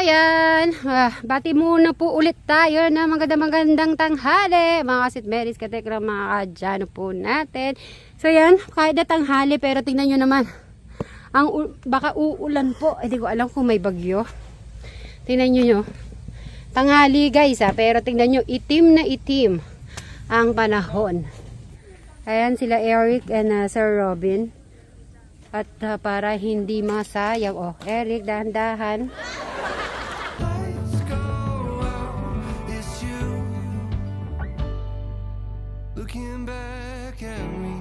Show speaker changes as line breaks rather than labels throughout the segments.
ayan, bati muna po ulit tayo na magandang tanghali, mga kasitmeris, katekra, mga kadyano po natin. So yan, kahit na tanghali, pero tingnan nyo naman, baka uulan po, hindi ko alam kung may bagyo. Tingnan nyo, tanghali guys pero tingnan nyo, itim na itim ang panahon. Ayan sila Eric and Sir Robin. At para hindi masayang, Eric, dahan-dahan.
Looking back at me,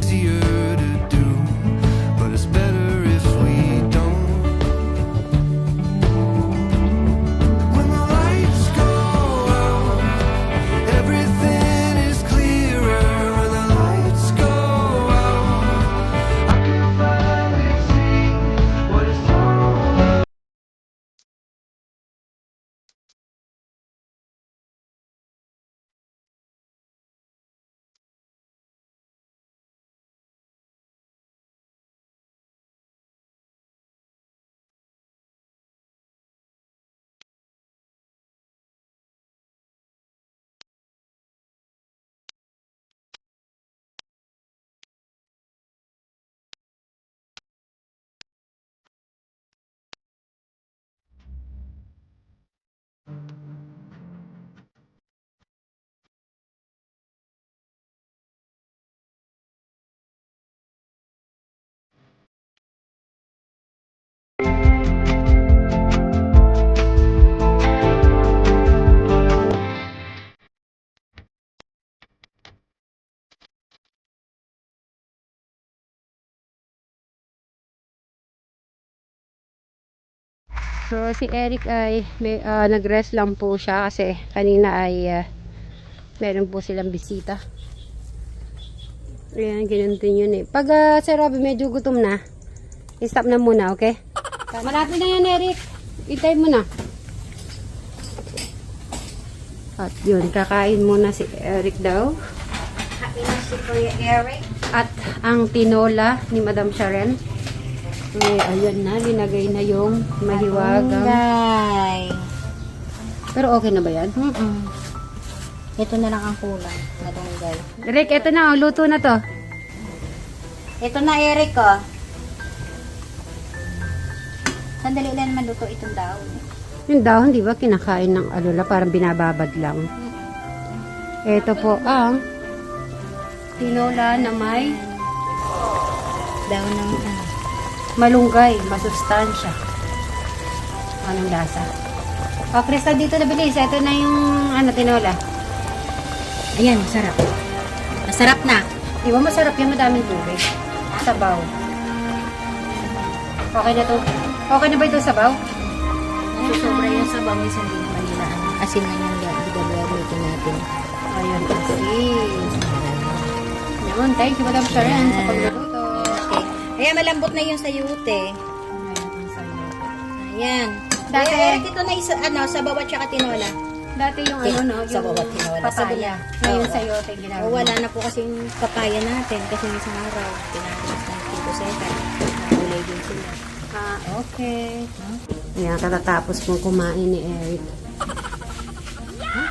easier to do, but it's better if we don't. When the lights go out, everything is clearer. When the lights go out, I can finally see what it's all about.
So si Eric ay nag-rest lang po siya kasi kanina ay meron po silang bisita. Ayan, ganun din yun eh. Pag Sir Robby medyo gutom na, i-stop na muna, okay? Malapit na yan, Eric. Itay mo na. At yun, kakain muna si Eric daw.
Kain na si Kuya Eric.
At ang tinola ni Madam Sharon. Ayan na, linagay na yung mahiwagang.
Malunggay.
Pero okay na ba yan?
Ito na lang ang kulang. Malunggay.
Eric, eto na, luto na to.
Ito na, Eric, oh. Sandali lang naman luto itong daon.
Yung dahon, di ba, kinakain ng alula, parang binababad lang. Ito po ang tinola na may
Daon ng
malunggay, masustansya. Anong lasa? O, Crystal, dito na bilis. Ito na yung tinola.
Ayan, masarap. Masarap na.
Di ba masarap yung madaming tubig? Sabaw. Okay na to. Okay na ba ito sabaw?
Sobra yung sabaw. Minsan din naman nila. Asin na yung gagawin natin.
Ayun, asin. Yun, thank you, Madam Sharon, sa pagluluto.
Okay. Ayan, malambot na yung sayute.
Ayan, ang sayo.
Ayan.
Dati-
Eric, ito na isa, sabaw at saka tinola.
Dati yung yung
Sabaw at tinola.
papaya. Ngayon
Oo.
sayote ginagawa.
O, wala na po kasi yung papaya natin kasi yung isang araw, pinakas ng Tito Seta. Nakulay din sila.
Okay. Ayan, katatapos pong kumain ni Eric.